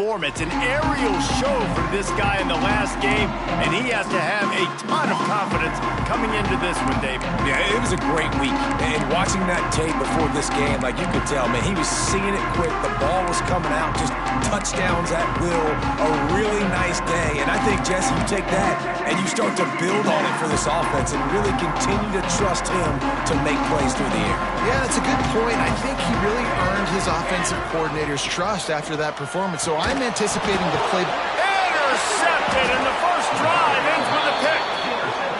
performance, an aerial show for this guy in the last game, and he has to have a ton of confidence coming into this one, David. Yeah, it was a great week, and watching that tape before this game, like you could tell, man, he was seeing it quick. The ball was coming out, just touchdowns at will. A really nice day, and I think, Jesse, you take that and you start to build on it for this offense and really continue to trust him to make plays through the air. Yeah, that's a good point. I think he really earned his offensive coordinator's trust after that performance, so I'm anticipating the play. Intercepted, and the first drive ends with a pick.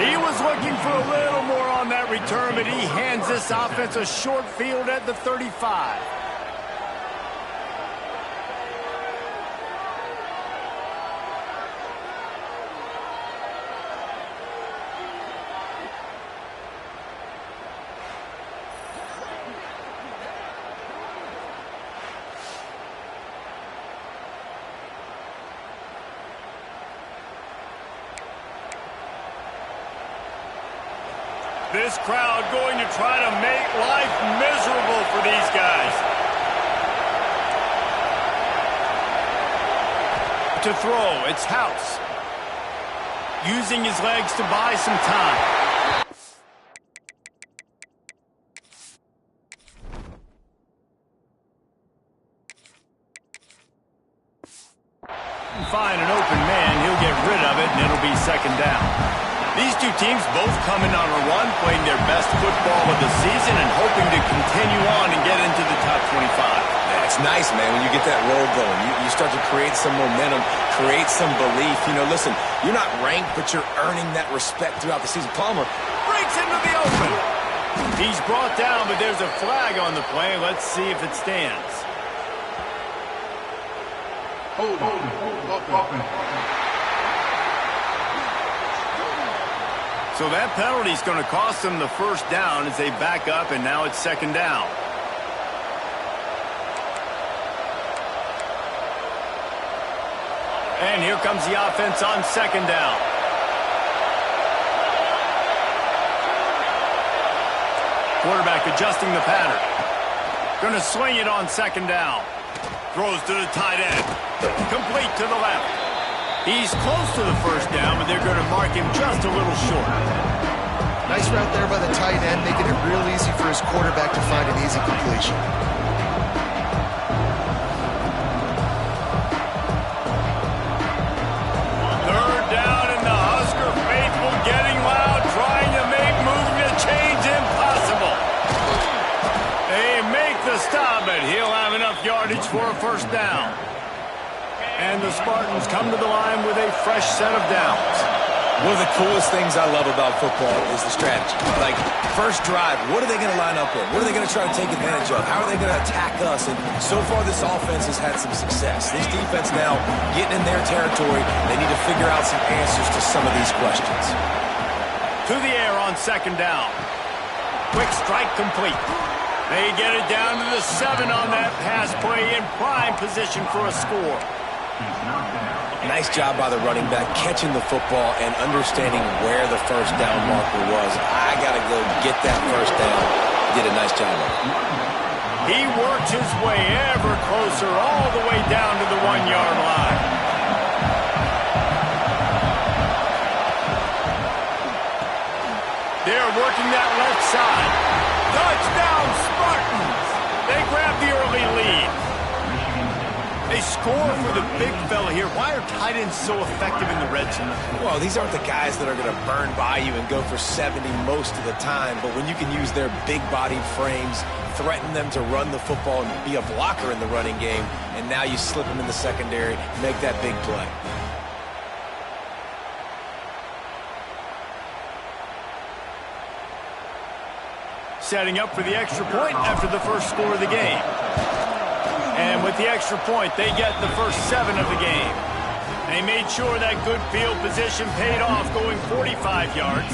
He was looking for a little more on that return, but he hands this offense a short field at the 35. This crowd going to try to make life miserable for these guys. To throw, it's House. Using his legs to buy some time. Find an open man, he'll get rid of it, and it'll be second down. These two teams both coming on a run, playing their best football of the season and hoping to continue on and get into the top 25. Yeah, it's nice, man, when you get that roll going. You start to create some momentum, create some belief. You know, listen, you're not ranked, but you're earning that respect throughout the season. Palmer breaks into the open. He's brought down, but there's a flag on the play. Let's see if it stands. Hold on. So that penalty is going to cost them the first down as they back up, and now it's second down. And here comes the offense on second down. Quarterback adjusting the pattern. Going to swing it on second down. Throws to the tight end. Complete to the left. He's close to the first down, but they're going to mark him just a little short. Nice route there by the tight end, making it real easy for his quarterback to find an easy completion. Third down, and the Husker faithful getting loud, trying to make moving a change impossible. They make the stop, but he'll have enough yardage for a first down. And the Spartans come to the line with a fresh set of downs. One of the coolest things I love about football is the strategy. Like, first drive, what are they going to line up with? What are they going to try to take advantage of? How are they going to attack us? And so far, this offense has had some success. This defense now getting in their territory. They need to figure out some answers to some of these questions. To the air on second down. Quick strike complete. They get it down to the 7 on that pass play in prime position for a score. Nice job by the running back, catching the football and understanding where the first down marker was. I got to go get that first down. Did a nice job of it. He worked his way ever closer all the way down to the 1-yard line. They're working that left side. Touchdown, Spartans! They grab the early lead. They score for the big fella here. Why are tight ends so effective in the red zone? Well, these aren't the guys that are going to burn by you and go for 70 most of the time, but when you can use their big-bodied frames, threaten them to run the football and be a blocker in the running game, and now you slip them in the secondary, make that big play. Setting up for the extra point after the first score of the game. And with the extra point, they get the first 7 of the game. They made sure that good field position paid off, going 45 yards.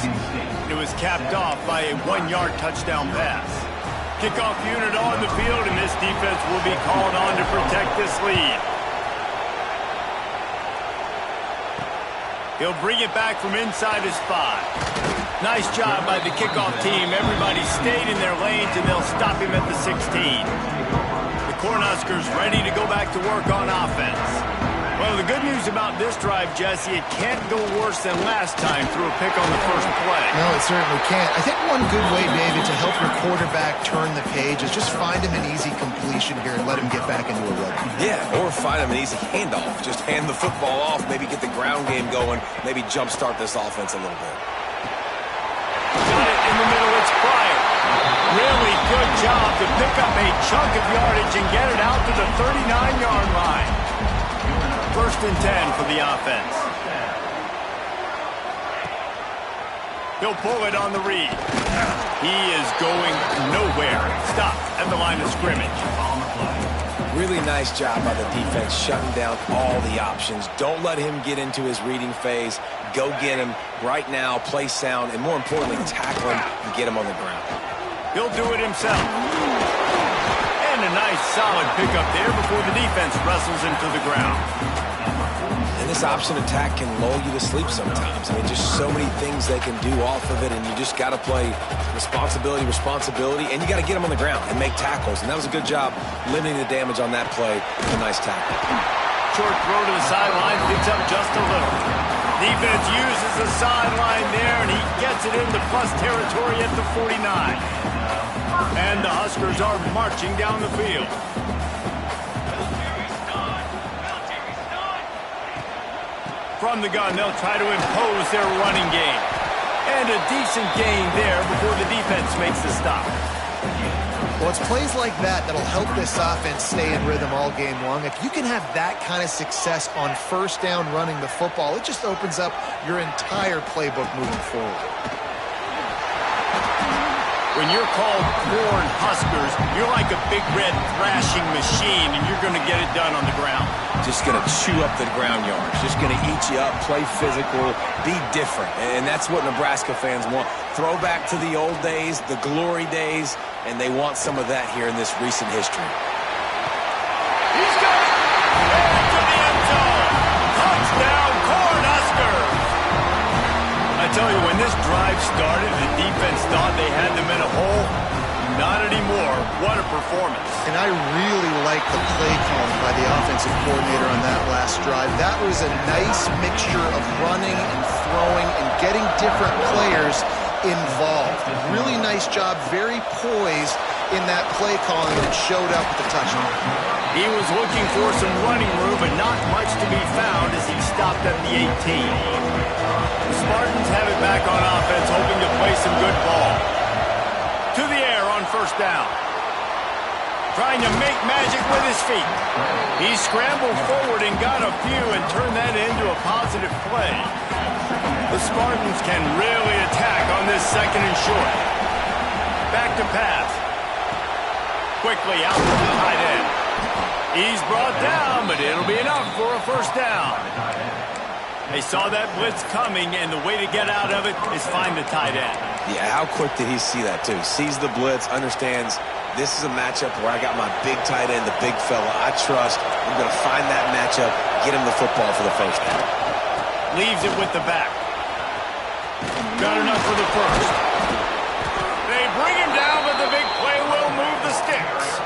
It was capped off by a 1-yard touchdown pass. Kickoff unit on the field, and this defense will be called on to protect this lead. He'll bring it back from inside his 5. Nice job by the kickoff team. Everybody stayed in their lanes, and they'll stop him at the 16. The Cornhuskers ready to go back to work on offense. Well, the good news about this drive, Jesse, it can't go worse than last time through a pick on the first play. No, it certainly can't. I think one good way, David, to help your quarterback turn the page is just find him an easy completion here and let him get back into a rhythm. Yeah, or find him an easy handoff. Just hand the football off, maybe get the ground game going, maybe jumpstart this offense a little bit. Got it in the middle, it's Pryor. Really good job to pick up a chunk of yardage and get it out to the 39-yard line. First and 10 for the offense. He'll pull it on the read. He is going nowhere. Stop at the line of scrimmage. Really nice job by the defense shutting down all the options. Don't let him get into his reading phase. Go get him right now, play sound, and more importantly, tackle him and get him on the ground. He'll do it himself. And a nice solid pickup there before the defense wrestles him to the ground. And this option attack can lull you to sleep sometimes. I mean, just so many things they can do off of it, and you just got to play responsibility, and you got to get them on the ground and make tackles. And that was a good job limiting the damage on that play with a nice tackle. Short throw to the sideline, picks up just a little. Defense uses the sideline there, and he gets it into plus territory at the 49. And the Huskers are marching down the field. From the gun, they'll try to impose their running game. And a decent gain there before the defense makes the stop. Well, it's plays like that that'll help this offense stay in rhythm all game long. If you can have that kind of success on first down running the football, it just opens up your entire playbook moving forward. When you're called Corn Huskers, you're like a big red thrashing machine, and you're going to get it done on the ground. Just going to chew up the ground yards. Just going to eat you up, play physical, be different. And that's what Nebraska fans want. Throwback to the old days, the glory days, and they want some of that here in this recent history. He's got it! Into the end zone! Touchdown, Corn Huskers! I tell you, when this drive started, the defense thought they had them in a hole. Not anymore. What a performance. And I really like the play calling by the offensive coordinator on that last drive. That was a nice mixture of running and throwing and getting different players involved. Really nice job, very poised in that play calling, and it showed up with the touchdown. He was looking for some running room, but not much to be found as he stopped at the 18. The Spartans have it back on offense, hoping to play some good ball. To the air on first down. Trying to make magic with his feet. He scrambled forward and got a few and turned that into a positive play. The Spartans can really attack on this second and short. Back to pass. Quickly out to the tight end. He's brought down, but it'll be enough for a first down. They saw that blitz coming, and the way to get out of it is find the tight end. Yeah, how quick did he see that, too? Sees the blitz, understands this is a matchup where I got my big tight end, the big fella I trust. I'm going to find that matchup, get him the football for the first down. Leaves it with the back. Got enough for the first. They bring him down, but the big play will move the sticks.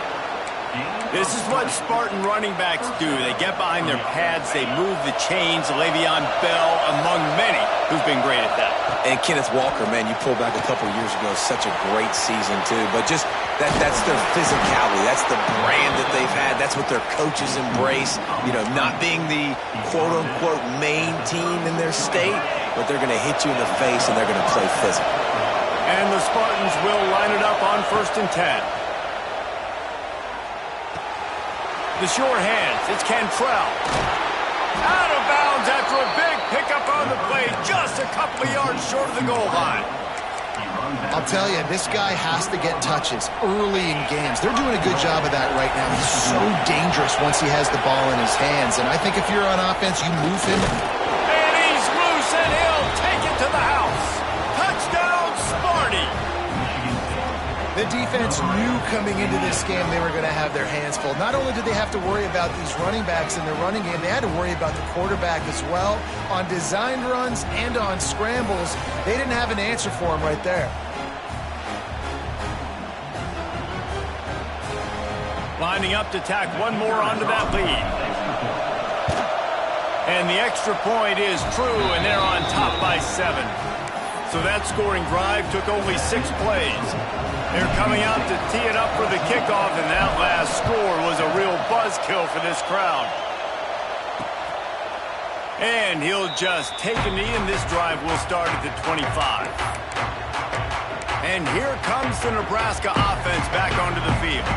This is what Spartan running backs do. They get behind their pads, they move the chains. Le'Veon Bell, among many, who've been great at that. And Kenneth Walker, man, you pulled back a couple years ago, such a great season, too. But just that's their physicality. That's the brand that they've had. That's what their coaches embrace. You know, not being the quote-unquote main team in their state, but they're going to hit you in the face, and they're going to play physical. And the Spartans will line it up on first and 10. The sure hands, it's Cantrell. Out of bounds after a big pickup on the play, just a couple of yards short of the goal line. I'll tell you, this guy has to get touches early in games. They're doing a good job of that right now. He's so dangerous once he has the ball in his hands. And I think if you're on offense, you move him. And he's loose, and he'll take it to the house. Touchdown, Sparty. The defense knew coming into this game they were going to have their hands full. Not only did they have to worry about these running backs in their running game, they had to worry about the quarterback as well. On designed runs and on scrambles, they didn't have an answer for him right there. Lining up to tack one more onto that lead. And the extra point is true, and they're on top by 7. So that scoring drive took only 6 plays. They're coming out to tee it up for the kickoff, and that last score was a real buzzkill for this crowd. And he'll just take a knee, and this drive will start at the 25. And here comes the Nebraska offense back onto the field.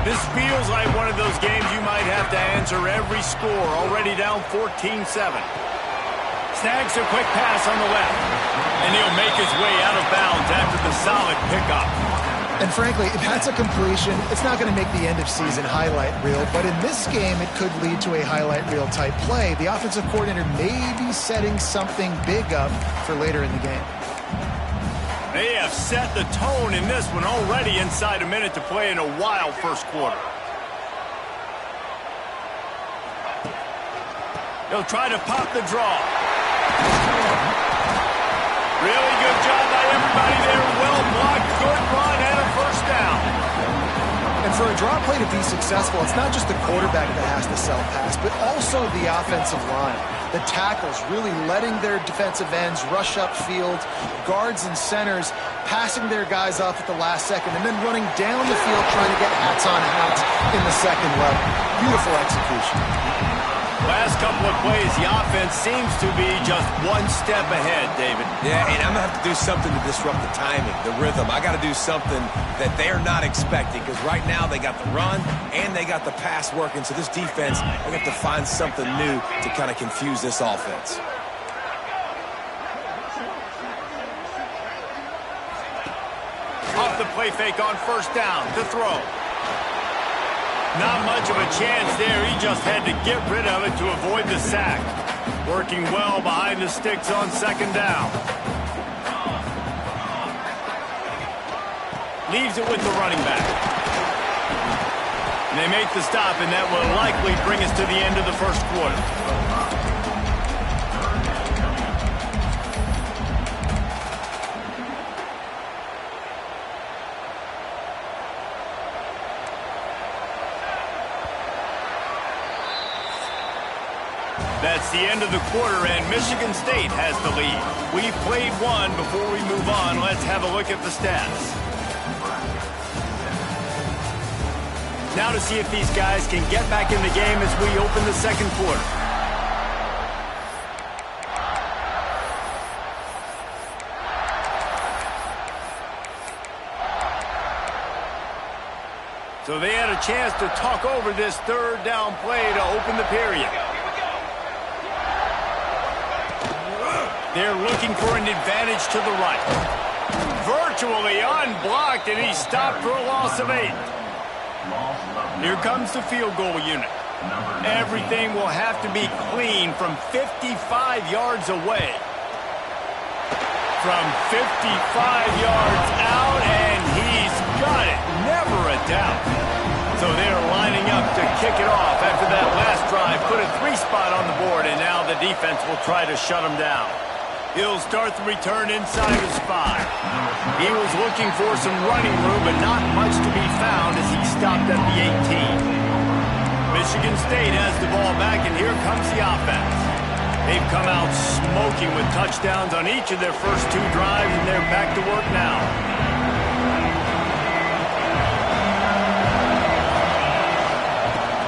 This feels like one of those games you might have to answer every score, already down 14-7. Snags a quick pass on the left, and he'll make his way out of bounds after the solid pickup. And frankly, if that's a completion, it's not going to make the end-of-season highlight reel, but in this game, it could lead to a highlight reel type play. The offensive coordinator may be setting something big up for later in the game. They have set the tone in this one already inside a minute to play in a wild first quarter. He'll try to pop the draw. Really good job by everybody there. Well blocked, good run, and a first down. And for a draw play to be successful, it's not just the quarterback that has to sell pass, but also the offensive line. The tackles really letting their defensive ends rush upfield, guards and centers passing their guys off at the last second, and then running down the field trying to get hats on hats in the second level. Beautiful execution. Last couple of plays, the offense seems to be just one step ahead, David. Yeah, and I'm going to have to do something to disrupt the timing, the rhythm. I got to do something that they're not expecting, because right now they got the run and they got the pass working. So this defense, I have to find something new to kind of confuse this offense. Off the play fake on first down to throw. Not much of a chance there. He just had to get rid of it to avoid the sack. Working well behind the sticks on second down. Leaves it with the running back. And they make the stop, and that will likely bring us to the end of the first quarter. That's the end of the quarter, and Michigan State has the lead. We've played one. Before we move on, let's have a look at the stats. Now to see if these guys can get back in the game as we open the second quarter. So they had a chance to talk over this third down play to open the period. They're looking for an advantage to the right. Virtually unblocked, and he stopped for a loss of 8. Here comes the field goal unit. Everything will have to be clean from 55 yards away. From 55 yards out, and he's got it. Never a doubt. So they're lining up to kick it off after that last drive. Put a 3 spot on the board, and now the defense will try to shut him down. He'll start the return inside his 5. He was looking for some running room, but not much to be found as he stopped at the 18. Michigan State has the ball back, and here comes the offense. They've come out smoking with touchdowns on each of their first 2 drives, and they're back to work now.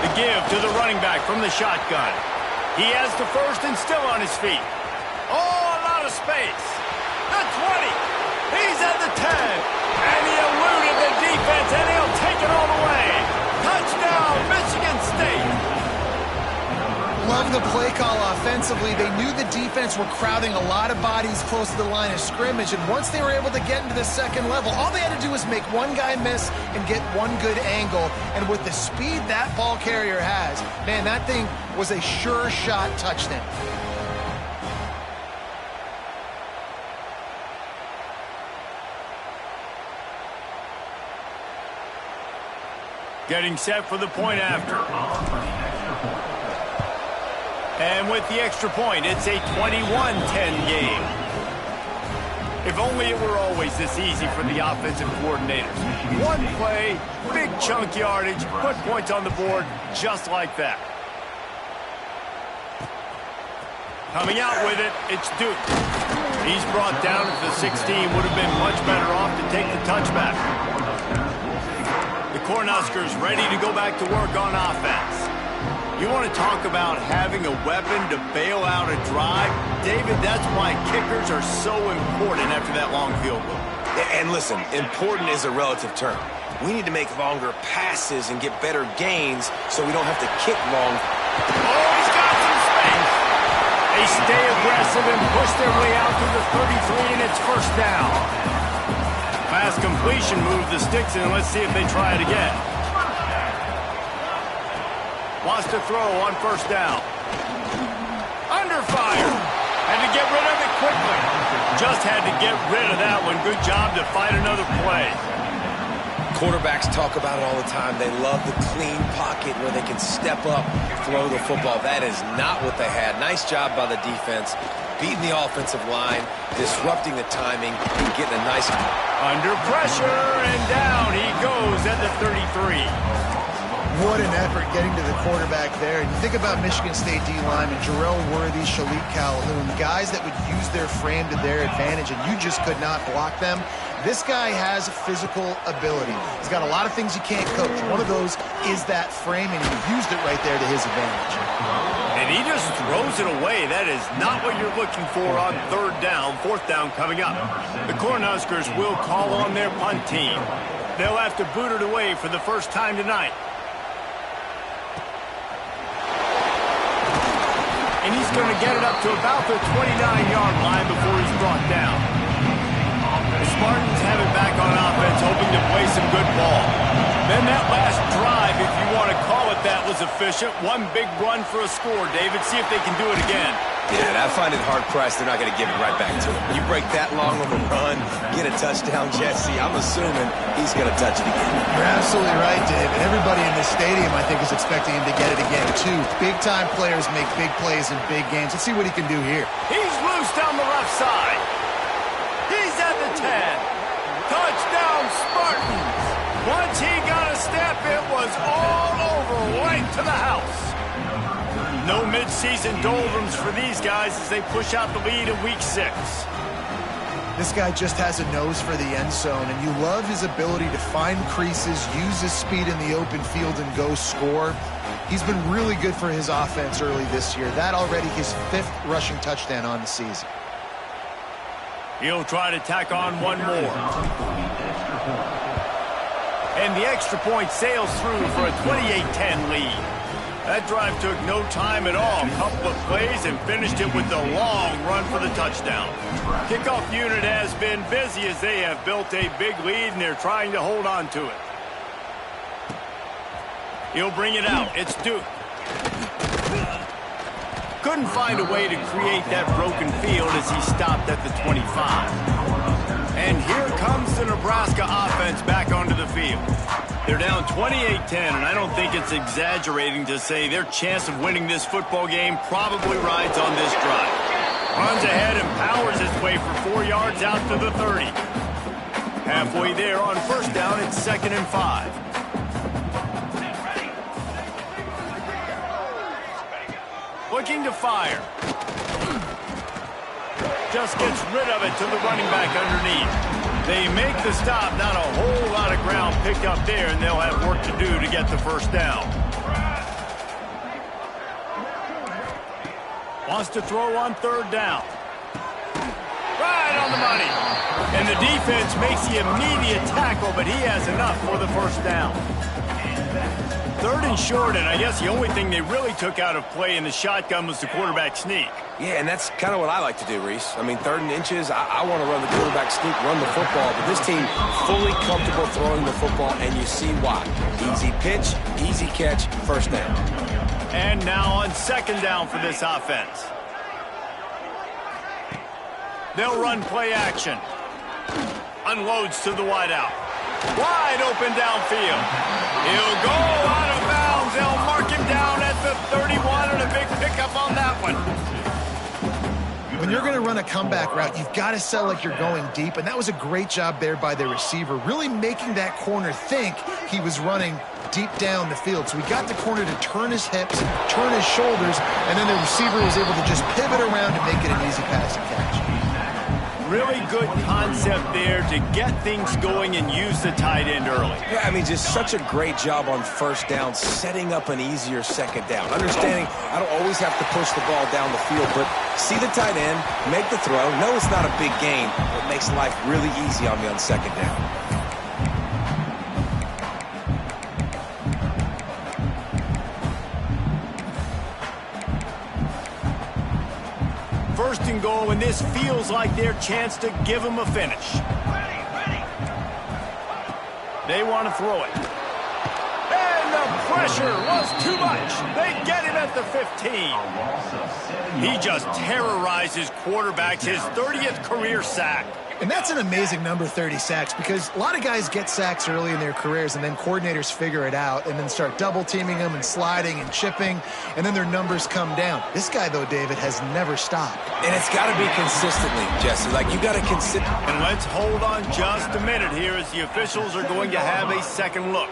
The give to the running back from the shotgun. He has the first and still on his feet. Space. The 20. He's at the 10. And he eluded the defense, and he'll take it all the way. Touchdown, Michigan State. Love the play call offensively. They knew the defense were crowding a lot of bodies close to the line of scrimmage, and once they were able to get into the second level, all they had to do was make one guy miss and get one good angle. And with the speed that ball carrier has, man, that thing was a sure shot touchdown. Getting set for the point after. And with the extra point, it's a 21-10 game. If only it were always this easy for the offensive coordinators. One play, big chunk yardage, put points on the board just like that. Coming out with it, it's Duke. He's brought down at the 16. Would have been much better off to take the touchback. The Cornhuskers ready to go back to work on offense. You want to talk about having a weapon to bail out a drive? David, that's why kickers are so important after that long field goal. And listen, important is a relative term. We need to make longer passes and get better gains so we don't have to kick long. Oh, he's got some space. They stay aggressive and push their way out to the 33, and it's first down. Pass completion, move the sticks, and let's see if they try it again. Wants to throw on first down. Under fire. Had to get rid of it quickly. Just had to get rid of that one. Good job to fight another play. Quarterbacks talk about it all the time. They love the clean pocket where they can step up, throw the football. That is not what they had. Nice job by the defense, beating the offensive line, disrupting the timing, and getting a nice... Under pressure, and down he goes at the 33. What an effort getting to the quarterback there. And you think about Michigan State D-linemen, Jarrell Worthy, Shalik Calhoun, guys that would use their frame to their advantage, and you just could not block them. This guy has physical ability. He's got a lot of things you can't coach. One of those is that frame, and he used it right there to his advantage. And he just throws it away. That is not what you're looking for on third down. Fourth down coming up. The Cornhuskers will call on their punt team. They'll have to boot it away for the first time tonight. And he's going to get it up to about the 29-yard line before he's brought down. The Spartans have it back on offense, hoping to play some good ball. Then that last drive, if you want to call it that, was efficient. One big run for a score, David. See if they can do it again. Yeah, I find it hard-pressed they're not going to give it right back to him. You break that long of a run, get a touchdown, Jesse, I'm assuming he's going to touch it again. You're absolutely right, Dave. And everybody in this stadium, I think, is expecting him to get it again, too. Big-time players make big plays in big games. Let's see what he can do here. He's loose down the left side. He's at the 10. Touchdown, Spartans. Once he got a step, it was all over, right to the house. No mid-season doldrums for these guys as they push out the lead in Week 6. This guy just has a nose for the end zone, and you love his ability to find creases, use his speed in the open field, and go score. He's been really good for his offense early this year. That already his 5th rushing touchdown on the season. He'll try to tack on one more. And the extra point sails through for a 28-10 lead. That drive took no time at all. A couple of plays and finished it with a long run for the touchdown. Kickoff unit has been busy as they have built a big lead and they're trying to hold on to it. He'll bring it out. It's Duke. Couldn't find a way to create that broken field as he stopped at the 25. And here comes the Nebraska offense back onto the field. They're down 28-10, and I don't think it's exaggerating to say their chance of winning this football game probably rides on this drive. Runs ahead and powers his way for 4 yards out to the 30. Halfway there on first down, it's 2nd and 5. Looking to fire. Just gets rid of it to the running back underneath. They make the stop, not a whole lot of ground picked up there, and they'll have work to do to get the first down. Wants to throw on third down. Right on the money. And the defense makes the immediate tackle, but he has enough for the first down. 3rd and short, and I guess the only thing they really took out of play in the shotgun was the quarterback sneak. Yeah, and that's kind of what I like to do, Reese. I mean, 3rd and inches, I want to run the quarterback sneak, run the football, but this team fully comfortable throwing the football, and you see why. Easy pitch, easy catch, first down. And now on 2nd down for this offense. They'll run play action. Unloads to the wideout. Wide open downfield. He'll go out of bounds. They'll mark him down at the 31 and a big pickup on that one. When you're going to run a comeback route, you've got to sell like you're going deep, and that was a great job there by the receiver, really making that corner think he was running deep down the field. So he got the corner to turn his hips, turn his shoulders, and then the receiver was able to just pivot around and make it an easy pass and catch. Really good concept there to get things going and use the tight end early. Yeah, I mean, just such a great job on first down, setting up an easier second down. Understanding I don't always have to push the ball down the field, but see the tight end, make the throw. No, it's not a big gain. It makes life really easy on me on second down. First and goal, and this feels like their chance to give them a finish. They want to throw it. And the pressure was too much. They get him at the 15. He just terrorizes quarterbacks, his 30th career sack. And that's an amazing number, 30 sacks, because a lot of guys get sacks early in their careers, and then coordinators figure it out and then start double-teaming them and sliding and chipping, and then their numbers come down. This guy, though, David, has never stopped. And it's got to be consistently, Jesse. Like, you got to consider. And let's hold on just a minute here as the officials are going to have a second look.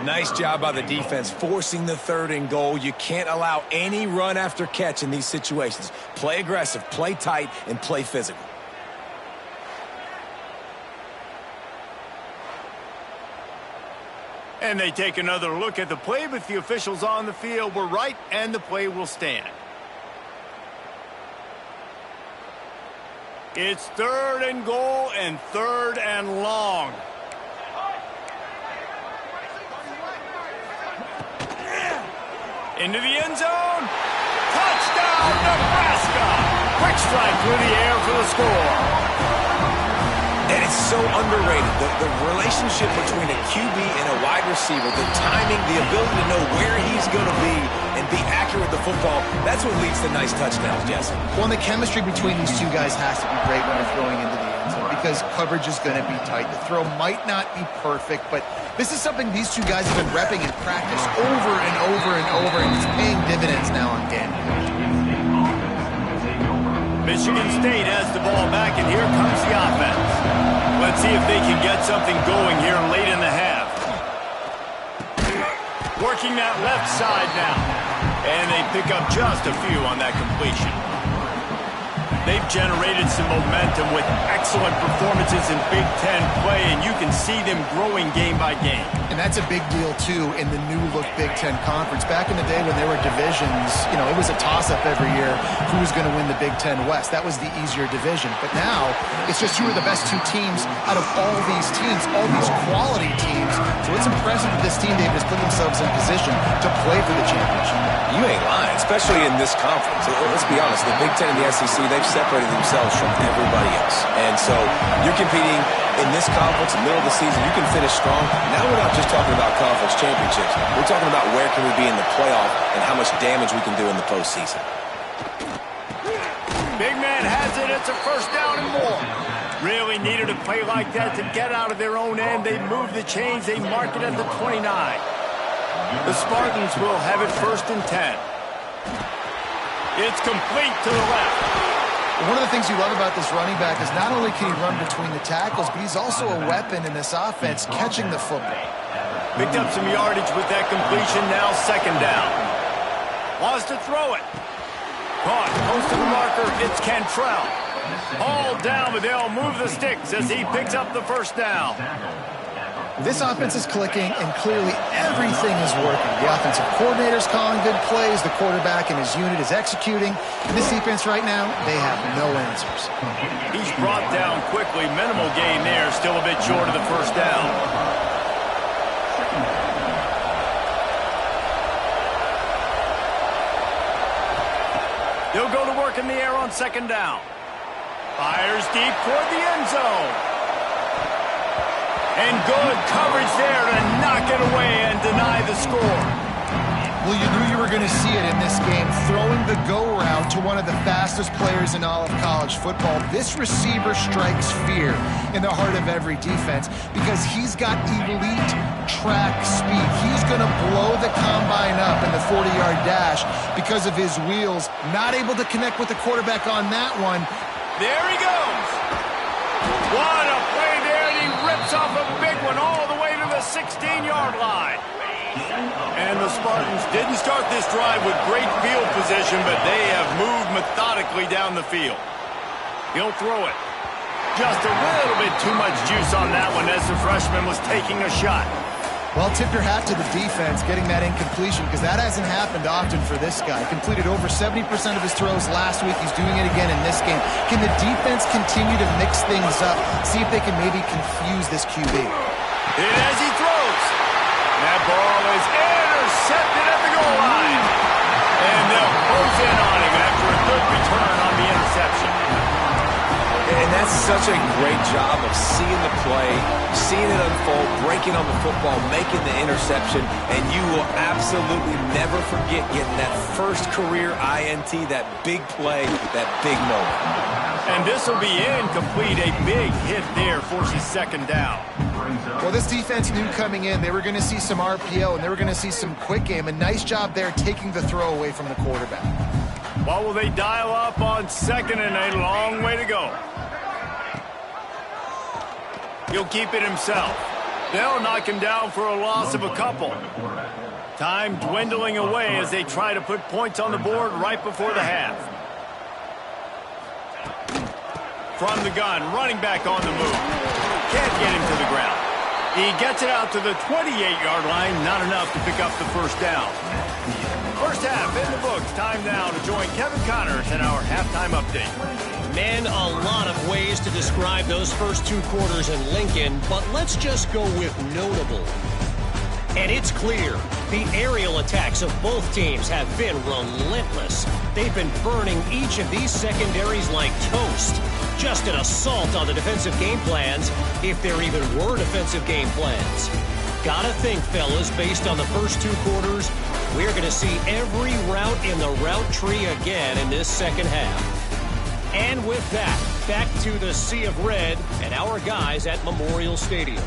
Nice job by the defense forcing the third and goal. You can't allow any run after catch in these situations. Play aggressive, play tight, and play physical. And they take another look at the play, but the officials on the field were right, and the play will stand. It's third and goal and third and long. Into the end zone. Touchdown, Nebraska! Quick strike through the air for the score. And it's so underrated, the relationship between a QB and a wide receiver, the timing, the ability to know where he's going to be and be accurate with the football, that's what leads to nice touchdowns, Jesse. Well, and the chemistry between these two guys has to be great when they're throwing into the end zone because coverage is going to be tight. The throw might not be perfect, but this is something these two guys have been repping in practice over and over and over, and it's paying dividends now on game. Michigan State has the ball back, and here comes the offense. Let's see if they can get something going here late in the half. Working that left side now. And they pick up just a few on that completion. They've generated some momentum with excellent performances in Big Ten play, and you can see them growing game by game. And that's a big deal, too, in the new-look Big Ten Conference. Back in the day when there were divisions, you know, it was a toss-up every year who was going to win the Big Ten West. That was the easier division. But now, it's just who are the best two teams out of all these teams, all these quality teams. So it's impressive that this team, David, has put themselves in position to play for the championship. You ain't lying, especially in this conference. Let's be honest, the Big Ten and the SEC, they've separated themselves from everybody else. And so you're competing in this conference, in the middle of the season, you can finish strong. Now we're not just talking about conference championships. We're talking about where can we be in the playoff and how much damage we can do in the postseason. Big man has it. It's a first down and more. Really needed a play like that to get out of their own end. They move the chains. They mark it at the 29. The Spartans will have it first and 10. It's complete to the left. One of the things you love about this running back is not only can he run between the tackles, but he's also a weapon in this offense, catching the football. Picked up some yardage with that completion, now second down. Wants to throw it. Caught, close to the marker, it's Cantrell. Hauled down, but they'll move the sticks as he picks up the first down. This offense is clicking, and clearly everything is working. The offensive coordinator's calling good plays. The quarterback and his unit is executing. This defense right now, they have no answers. He's brought down quickly. Minimal gain there. Still a bit short of the first down. He'll go to work in the air on second down. Fires deep toward the end zone. And good coverage there to knock it away and deny the score. Well, you knew you were going to see it in this game, throwing the go route to one of the fastest players in all of college football. This receiver strikes fear in the heart of every defense because he's got elite track speed. He's going to blow the combine up in the 40-yard dash because of his wheels. Not able to connect with the quarterback on that one. There he goes. What a play there, and he rips off a big one all the way to the 16-yard line. the Spartans didn't start this drive with great field position, but they have moved methodically down the field. He'll throw it. Just a little bit too much juice on that one as the freshman was taking a shot. Well, tip your hat to the defense getting that incompletion, because that hasn't happened often for this guy. Completed over 70% of his throws last week. He's doing it again in this game. Can the defense continue to mix things up, see if they can maybe confuse this QB? And as he throws, that ball is intercepted at the goal line. And they'll close in on him after a good return on the interception. And that's such a great job of seeing the play, seeing it unfold, breaking on the football, making the interception, and you will absolutely never forget getting that first career INT, that big play, that big moment. And this will be incomplete. A big hit there forces second down. Well, this defense knew coming in they were going to see some RPO and they were going to see some quick game. A nice job there taking the throw away from the quarterback. Well, will they dial up on second and a long way to go? He'll keep it himself. They'll knock him down for a loss of a couple. Time dwindling away as they try to put points on the board right before the half. From the gun, running back on the move. Can't get him to the ground. He gets it out to the 28-yard line, not enough to pick up the first down. First half in the books. Time now to join Kevin Connors in our halftime update. Man, a lot of ways to describe those first two quarters in Lincoln, but let's just go with notable. And it's clear, the aerial attacks of both teams have been relentless. They've been burning each of these secondaries like toast. Just an assault on the defensive game plans, if there even were defensive game plans. Gotta think, fellas, based on the first two quarters, we're going to see every route in the route tree again in this second half. And with that, back to the Sea of Red and our guys at Memorial Stadium.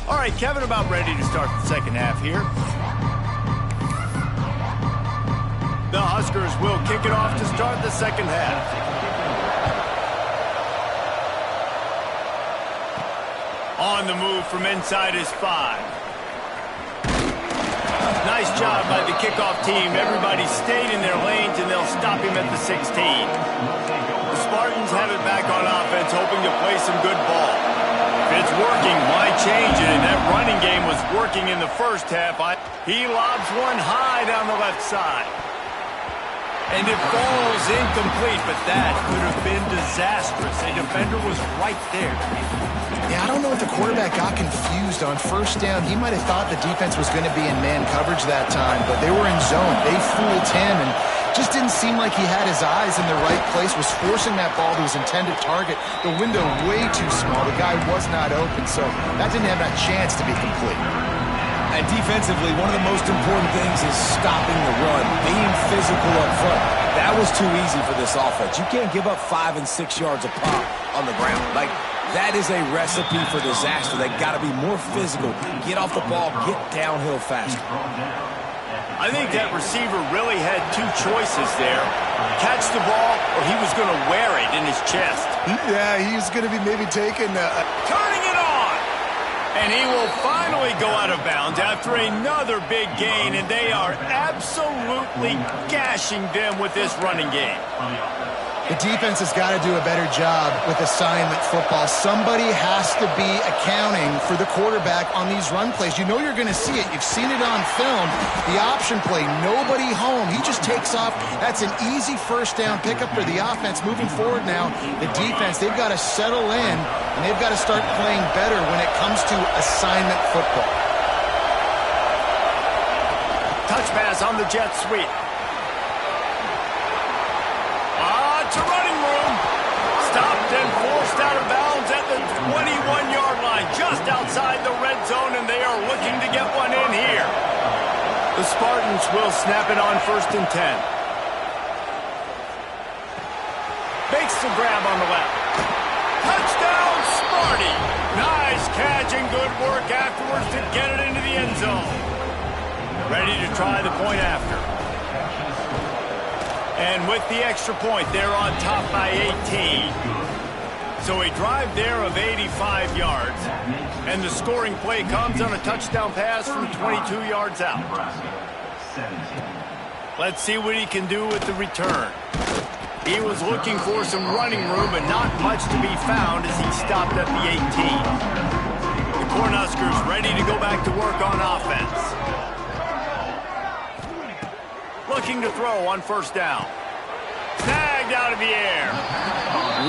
All right, Kevin, about ready to start the second half here. The Huskers will kick it off to start the second half. On the move from inside his 5. Nice job by the kickoff team. Everybody stayed in their lanes, and they'll stop him at the 16. The Spartans have it back on offense, hoping to play some good ball. If it's working, why change it? And that running game was working in the first half. He lobs one high down the left side. And it falls incomplete, but that could have been disastrous. A defender was right there. Yeah, I don't know if the quarterback got confused on first down. He might have thought the defense was going to be in man coverage that time, but they were in zone. They fooled him and just didn't seem like he had his eyes in the right place, was forcing that ball to his intended target. The window way too small. The guy was not open, so that didn't have that chance to be complete. And defensively, one of the most important things is stopping the run, being physical up front. That was too easy for this offense. You can't give up 5 and 6 yards a pop on the ground. Like, that is a recipe for disaster. They got to be more physical, get off the ball, get downhill faster. I think that receiver really had two choices there. Catch the ball, or he was going to wear it in his chest. Yeah, he's going to be maybe taking turning it on. And he will finally go out of bounds after another big gain, and they are absolutely gashing them with this running game. The defense has got to do a better job with assignment football. Somebody has to be accounting for the quarterback on these run plays. You know you're going to see it. You've seen it on film. The option play, nobody home. He just takes off. That's an easy first down pickup for the offense. Moving forward now, the defense, they've got to settle in, and they've got to start playing better when it comes to assignment football. Touch pass on the jet sweep. To running room. Stopped and forced out of bounds at the 21-yard line, just outside the red zone, and they are looking to get one in here. The Spartans will snap it on 1st and 10. Makes the grab on the left. Touchdown, Sparty. Nice catch and good work afterwards to get it into the end zone. Ready to try the point after. And with the extra point, they're on top by 18. So a drive there of 85 yards, and the scoring play comes on a touchdown pass from 22 yards out. Let's see what he can do with the return. He was looking for some running room, but not much to be found as he stopped at the 18. The Cornhuskers ready to go back to work on offense. Looking to throw on first down. Snagged out of the air.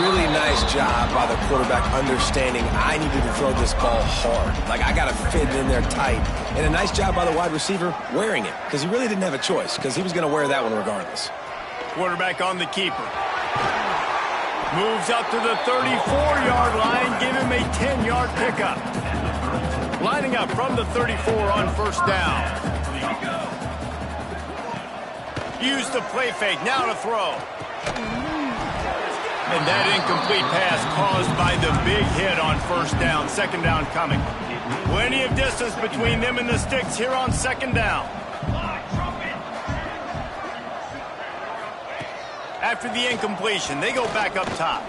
Really nice job by the quarterback understanding I needed to throw this ball hard. Like, I got to fit it in there tight. And a nice job by the wide receiver wearing it, because he really didn't have a choice, because he was going to wear that one regardless. Quarterback on the keeper. Moves up to the 34-yard line. Give him a 10-yard pickup. Lining up from the 34 on first down. Use the play fake. Now to throw. And that incomplete pass caused by the big hit on first down. Second down coming. Plenty of distance between them and the sticks here on second down. After the incompletion, they go back up top.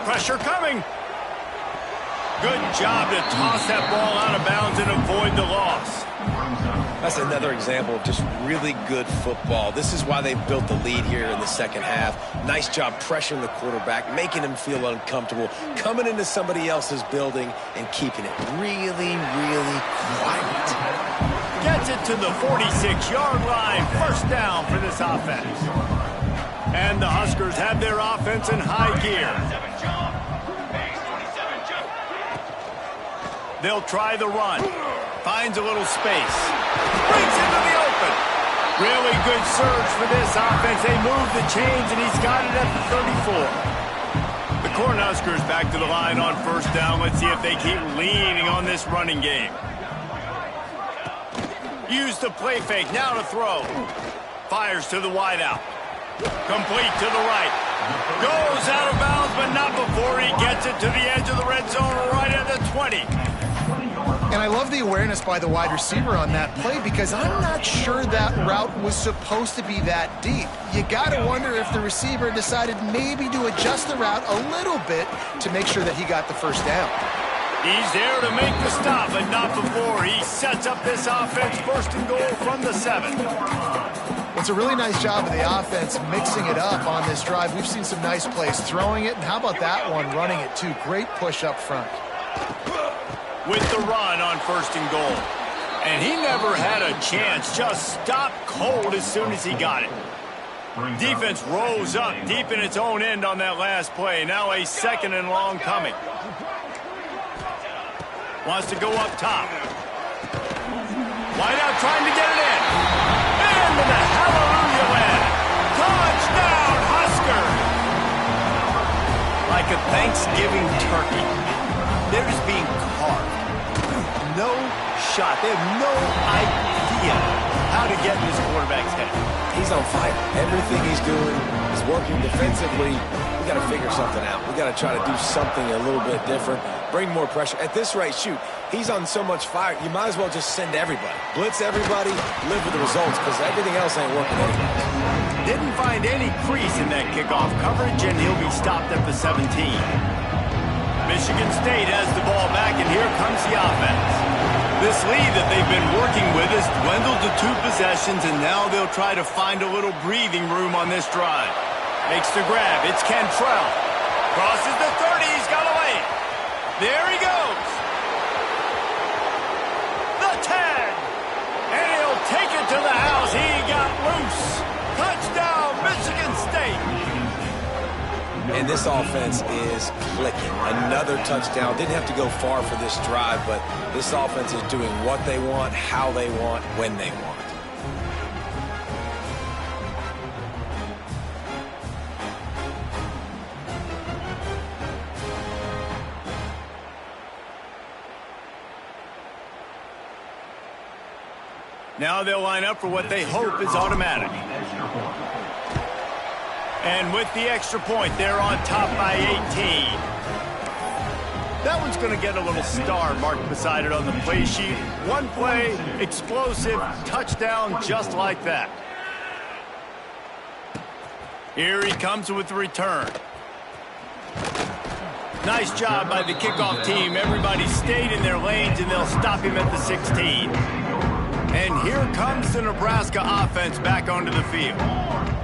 Pressure coming. Good job to toss that ball out of bounds and avoid the loss. That's another example of just really good football. This is why they built the lead here in the second half. Nice job pressuring the quarterback, making him feel uncomfortable, coming into somebody else's building and keeping it really, really quiet. Gets it to the 46-yard line. First down for this offense. And the Huskers have their offense in high gear. They'll try the run. Finds a little space. Brings into the open. Really good surge for this offense. They move the chains, and he's got it at the 34. The Cornhuskers back to the line on first down. Let's see if they keep leaning on this running game. Use the play fake. Now to throw. Fires to the wideout. Complete to the right. Goes out of bounds, but not before he gets it to the edge of the red zone right at the 20. And I love the awareness by the wide receiver on that play, because I'm not sure that route was supposed to be that deep. You got to wonder if the receiver decided maybe to adjust the route a little bit to make sure that he got the first down. He's there to make the stop, but not before he sets up this offense. First and goal from the 7. It's a really nice job of the offense mixing it up on this drive. We've seen some nice plays throwing it, and how about that one running it too? Great push up front. With the run on first and goal. And he never had a chance. Just stopped cold as soon as he got it. Defense rose up deep in its own end on that last play. Now a second and long coming. Wants to go up top. Wideout trying to get it in. Into the hallelujah land. Touchdown, Husker! Like a Thanksgiving turkey. They're just being carved. No shot. They have no idea how to get in this quarterback's head. He's on fire. Everything he's doing is working defensively. We got to figure something out. We got to try to do something a little bit different. Bring more pressure. At this rate, shoot, he's on so much fire, you might as well just send everybody. Blitz everybody, live with the results, because everything else ain't working anyway. Didn't find any crease in that kickoff coverage, and he'll be stopped at the 17. Michigan State has the ball back, and here comes the offense. This lead that they've been working with has dwindled to 2 possessions, and now they'll try to find a little breathing room on this drive. Makes the grab. It's Cantrell. Crosses the 30. He's got a lane. There he goes. The 10. And he'll take it to the house. He got loose. Touchdown, Michigan State. And this offense is clicking. Another touchdown. Didn't have to go far for this drive, but this offense is doing what they want, how they want, when they want. Now they'll line up for what they hope is automatic. And with the extra point, they're on top by 18. That one's going to get a little star marked beside it on the play sheet. One play, explosive, touchdown, just like that. Here he comes with the return. Nice job by the kickoff team. Everybody stayed in their lanes, and they'll stop him at the 16. And here comes the Nebraska offense back onto the field.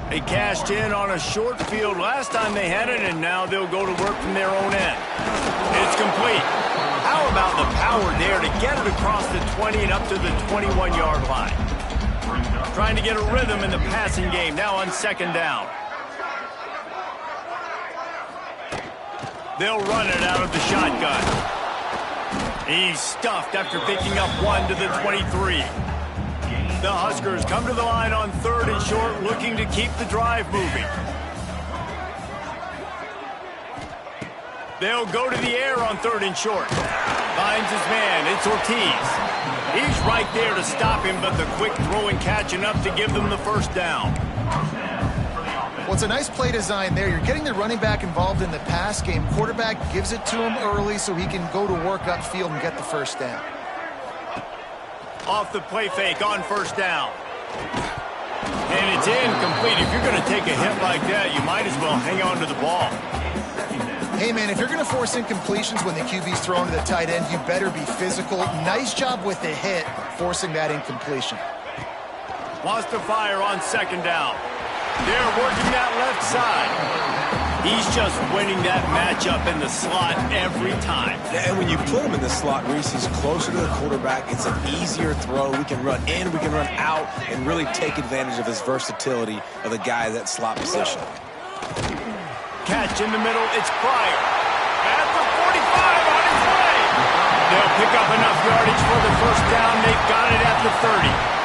They cashed in on a short field last time they had it, and now they'll go to work from their own end. It's complete. How about the power there to get it across the 20 and up to the 21-yard line? Trying to get a rhythm in the passing game now on second down. They'll run it out of the shotgun. He's stuffed after picking up one to the 23. The Huskers come to the line on third and short, looking to keep the drive moving. They'll go to the air on third and short. Finds his man. It's Ortiz. He's right there to stop him, but the quick throw and catch enough to give them the first down. Well, it's a nice play design there. You're getting the running back involved in the pass game. Quarterback gives it to him early so he can go to work upfield and get the first down. Off the play fake on first down. And it's incomplete. If you're going to take a hit like that, you might as well hang on to the ball. Hey, man, if you're going to force incompletions when the QB's throwing to the tight end, you better be physical. Nice job with the hit, forcing that incompletion. Wants to fire on second down. They're working that left side. He's just winning that matchup in the slot every time. And when you put him in the slot, Reese, he's closer to the quarterback. It's an easier throw. We can run in, we can run out, and really take advantage of his versatility of the guy at that slot position. Catch in the middle, it's Pryor. At the 45 on his way. They'll pick up enough yardage for the first down. They've got it at the 30.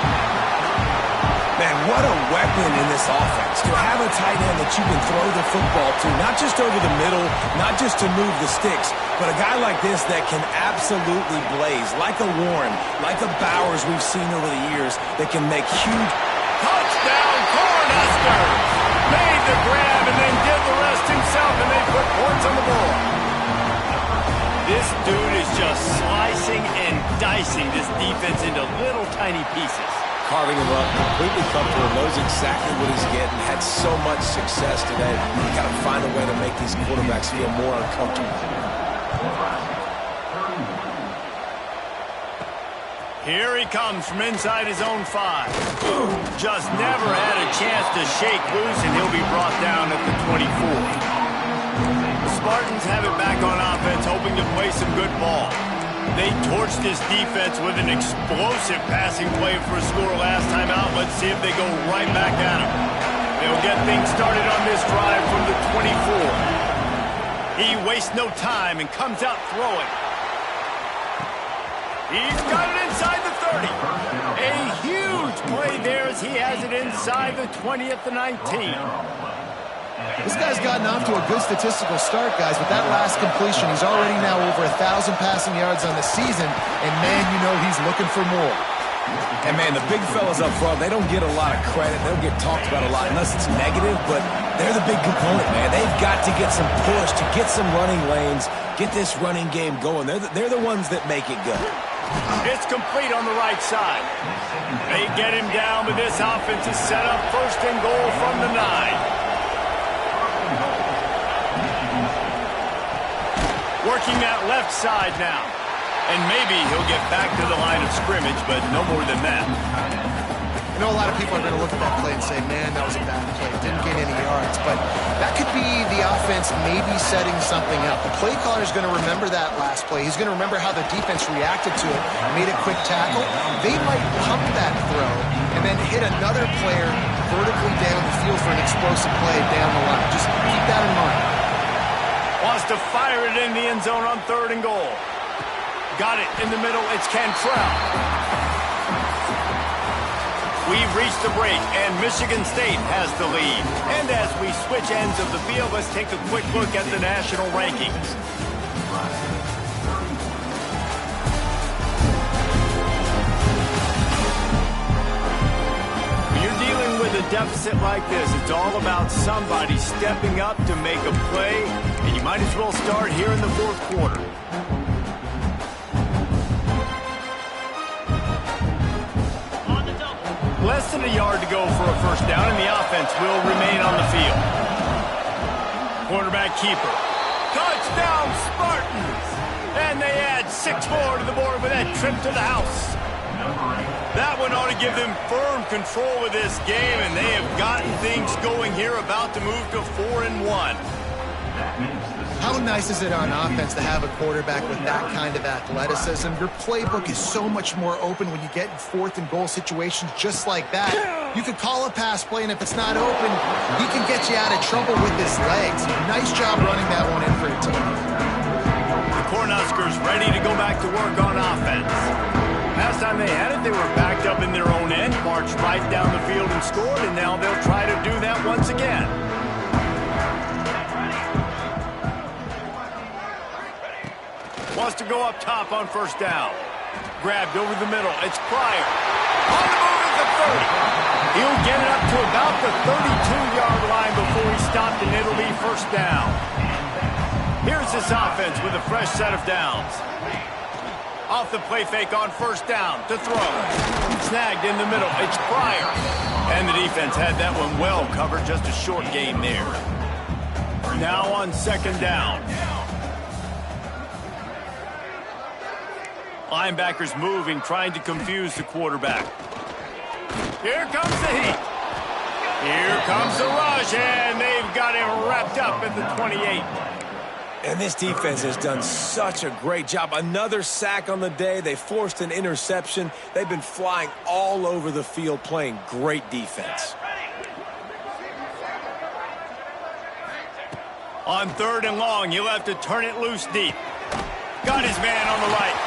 Man, what a weapon in this offense. To have a tight end that you can throw the football to, not just over the middle, not just to move the sticks, but a guy like this that can absolutely blaze, like a Warren, like a Bowers we've seen over the years, that can make huge... Touchdown, Cornhuskers! Made the grab and then did the rest himself, and they put points on the board. This dude is just slicing and dicing this defense into little tiny pieces. Carving him up, completely comfortable, knows exactly what he's getting, had so much success today. You got to find a way to make these quarterbacks feel more uncomfortable. Here he comes from inside his own 5. Just never had a chance to shake loose, and he'll be brought down at the 24. The Spartans have it back on offense, hoping to play some good ball. They torched this defense with an explosive passing play for a score last time out. Let's see if they go right back at him. They'll get things started on this drive from the 24. He wastes no time and comes out throwing. He's got it inside the 30. A huge play there as he has it inside the 20 at the 19. This guy's gotten off to a good statistical start, guys. With that last completion, he's already now over 1,000 passing yards on the season, and, man, you know he's looking for more. And, man, the big fellas up front, they don't get a lot of credit. They don't get talked about a lot unless it's negative, but they're the big component, man. They've got to get some push, to get some running lanes, get this running game going. They're the ones that make it go. It's complete on the right side. They get him down, but this offense is set up first and goal from the 9. Working that left side now. And maybe he'll get back to the line of scrimmage, but no more than that. I know a lot of people are going to look at that play and say, man, that was a bad play. Didn't get any yards. But that could be the offense maybe setting something up. The play caller is going to remember that last play. He's going to remember how the defense reacted to it, made a quick tackle. They might pump that throw and then hit another player vertically down the field for an explosive play down the line. Just keep that in mind. Wants to fire it in the end zone on third and goal. Got it in the middle. It's Cantrell. We've reached the break, and Michigan State has the lead. And as we switch ends of the field, let's take a quick look at the national rankings. When you're dealing with a deficit like this, it's all about somebody stepping up to make a play, and you might as well start here in the fourth quarter. Less than a yard to go for a first down, and the offense will remain on the field. Quarterback keeper. Touchdown, Spartans! And they add 6 more to the board with that trip to the house. That one ought to give them firm control of this game, and they have gotten things going here, about to move to 4-1. How nice is it on offense to have a quarterback with that kind of athleticism? Your playbook is so much more open when you get in 4th and goal situations just like that. You could call a pass play, and if it's not open, he can get you out of trouble with his legs. Nice job running that one in for your team. The Cornhuskers ready to go back to work on offense. Last time they had it, they were backed up in their own end, marched right down the field and scored, and now they'll try to do that once again. Wants to go up top on 1st down. Grabbed over the middle. It's Pryor. On the move at the 30. He'll get it up to about the 32-yard line before he stopped, and it'll be 1st down. Here's this offense with a fresh set of downs. Off the play fake on 1st down to throw. Snagged in the middle. It's Pryor. And the defense had that one well covered. Just a short gain there. Now on 2nd down. Linebackers moving, trying to confuse the quarterback. Here comes the heat. Here comes the rush, and they've got him wrapped up at the 28. And this defense has done such a great job. Another sack on the day. They forced an interception. They've been flying all over the field, playing great defense. On 3rd and long, he'll have to turn it loose deep. Got his man on the right.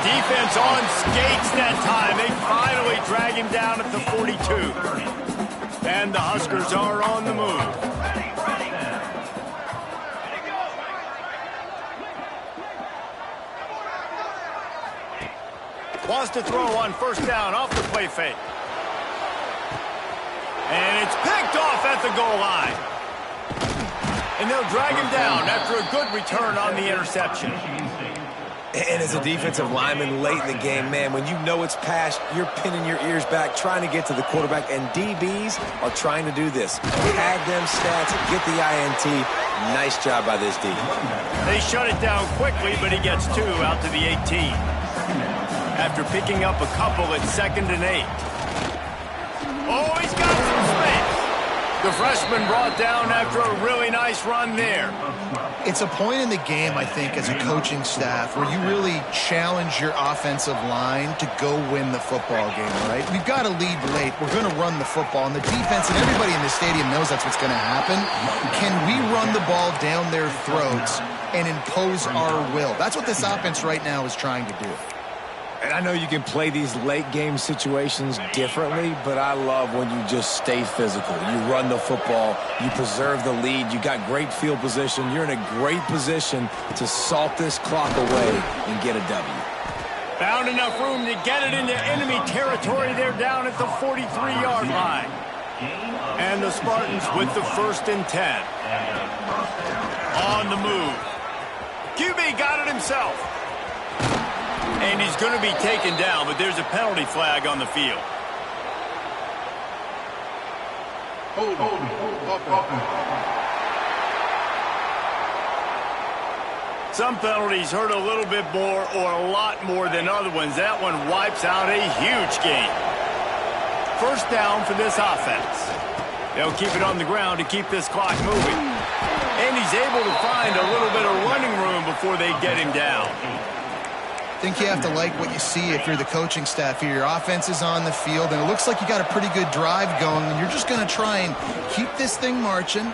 Defense on skates that time. They finally drag him down at the 42. And the Huskers are on the move. Wants to throw on 1st down off the play fake. And it's picked off at the goal line. And they'll drag him down after a good return on the interception. And as a defensive lineman late in the game, man, when you know it's past, you're pinning your ears back, trying to get to the quarterback, and DBs are trying to do this. Pad them stats, get the INT. Nice job by this D. They shut it down quickly, but he gets 2 out to the 18. After picking up a couple at 2nd and 8. Oh, he's got some space. The freshman brought down after a really nice run there. It's a point in the game, I think, as a coaching staff where you really challenge your offensive line to go win the football game, right? We've got to lead late. We're going to run the football. And the defense and everybody in the stadium knows that's what's going to happen. Can we run the ball down their throats and impose our will? That's what this offense right now is trying to do. And I know you can play these late-game situations differently, but I love when you just stay physical. You run the football, you preserve the lead, you got great field position, you're in a great position to salt this clock away and get a W. Found enough room to get it into enemy territory. They're down at the 43-yard line. And the Spartans with the 1st and 10. On the move. QB got it himself. And he's going to be taken down, but there's a penalty flag on the field. Some penalties hurt a little bit more or a lot more than other ones. That one wipes out a huge game. 1st down for this offense. They'll keep it on the ground to keep this clock moving. And he's able to find a little bit of running room before they get him down. I think you have to like what you see if you're the coaching staff here. Your offense is on the field, and it looks like you got a pretty good drive going, and you're just going to try and keep this thing marching,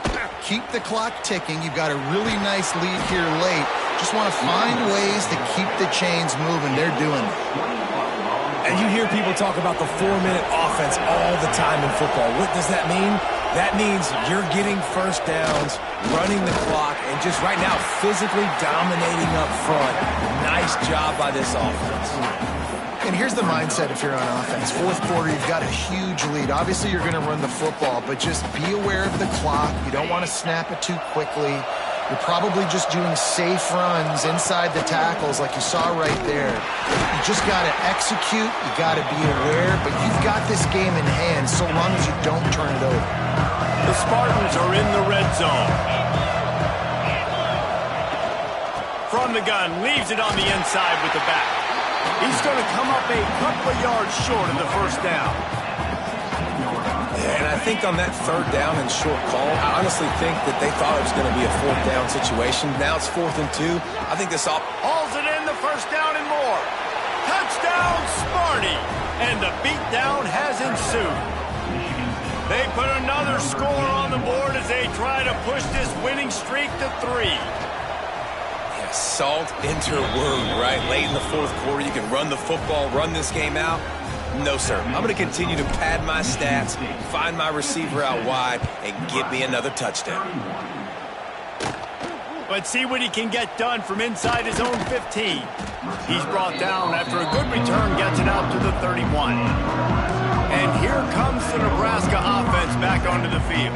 keep the clock ticking. You've got a really nice lead here late. Just want to find ways to keep the chains moving. They're doing it. And you hear people talk about the 4-minute offense all the time in football. What does that mean? That means you're getting 1st downs, running the clock, and just right now physically dominating up front. Nice job by this offense. And here's the mindset if you're on offense. 4th quarter, you've got a huge lead. Obviously, you're going to run the football, but just be aware of the clock. You don't want to snap it too quickly. You're probably just doing safe runs inside the tackles like you saw right there. You just got to execute. You got to be aware, but you've got this game in hand so long as you don't turn it over. The Spartans are in the red zone. from the gun, leaves it on the inside with the back. He's going to come up a couple of yards short of the first down. And I think on that third down and short call, I honestly think that they thought it was going to be a fourth down situation. Now it's 4th and 2. I think this all hauls it in, the first down and more. Touchdown, Sparty! And the beatdown has ensued. They put another score on the board as they try to push this winning streak to 3. Yeah, salt into a wound, right? Late in the 4th quarter, you can run the football, run this game out. No, sir. I'm going to continue to pad my stats, find my receiver out wide, and get me another touchdown. Let's see what he can get done from inside his own 15. He's brought down after a good return, gets it out to the 31. And here comes the Nebraska offense back onto the field.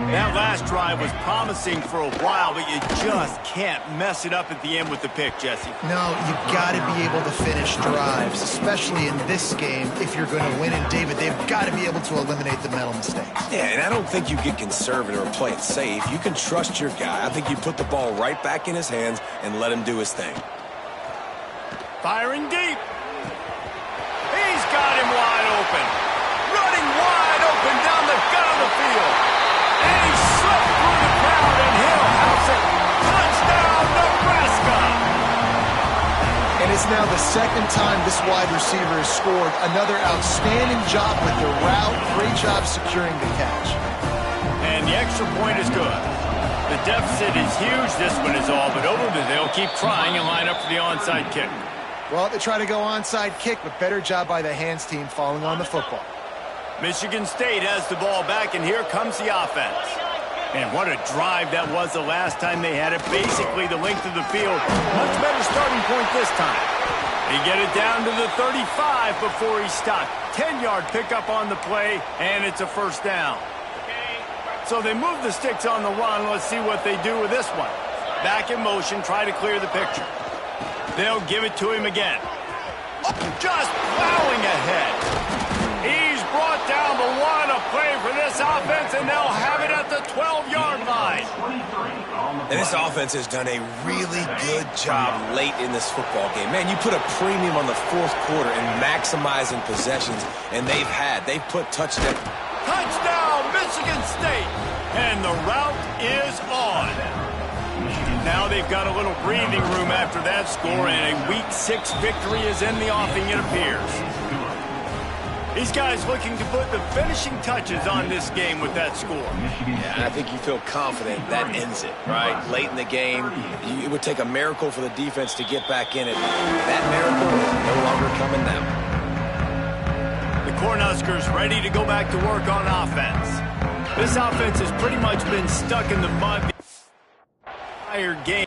That last drive was promising for a while, but you just can't mess it up at the end with the pick, Jesse. No, you've got to be able to finish drives, especially in this game. If you're going to win, and David, they've got to be able to eliminate the mental mistakes. Yeah, and I don't think you get conservative or play it safe. You can trust your guy. I think you put the ball right back in his hands and let him do his thing. Firing deep. He's got him wide open. Running wide open down the gut of the field. And he slipped through the crowd, and he'll house it. Touchdown, Nebraska! And it's now the second time this wide receiver has scored. Another outstanding job with the route. Great job securing the catch. And the extra point is good. The deficit is huge. This one is all but over, but they'll keep trying and line up for the onside kick. Well, they try to go onside kick, but better job by the hands team falling on the football. Michigan State has the ball back, and here comes the offense. And what a drive that was the last time they had it. Basically the length of the field. Much better starting point this time. They get it down to the 35 before he stopped. 10-yard pickup on the play, and it's a first down. So they move the sticks on the run. Let's see what they do with this one. Back in motion, try to clear the picture. They'll give it to him again. Oh, just plowing ahead. He's brought down the one, a play for this offense, and they'll have it at the 12-yard line. And this offense has done a really good job late in this football game. Man, you put a premium on the 4th quarter and maximizing possessions, and they've put touchdown. Touchdown, Michigan State. And the route is on. Now they've got a little breathing room after that score, and a Week 6 victory is in the offing, it appears. These guys looking to put the finishing touches on this game with that score. Yeah, I think you feel confident that ends it, right? Late in the game, it would take a miracle for the defense to get back in it. That miracle is no longer coming now. The Cornhuskers ready to go back to work on offense. This offense has pretty much been stuck in the mud the entire game.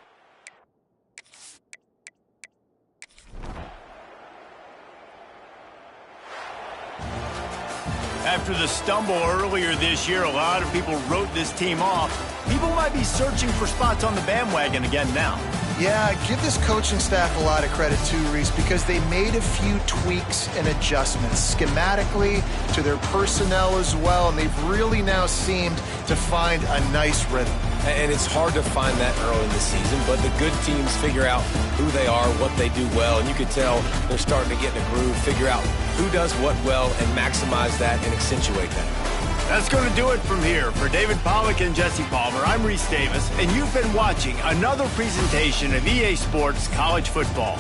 After the stumble earlier this year, a lot of people wrote this team off. People might be searching for spots on the bandwagon again now. Yeah, give this coaching staff a lot of credit too, Reese, because they made a few tweaks and adjustments schematically to their personnel as well, and they've really now seemed to find a nice rhythm. And it's hard to find that early in the season, but the good teams figure out who they are, what they do well, and you can tell they're starting to get in a groove, figure out who does what well, and maximize that and accentuate that. That's going to do it from here. For David Pollack and Jesse Palmer, I'm Reese Davis, and you've been watching another presentation of EA Sports College Football.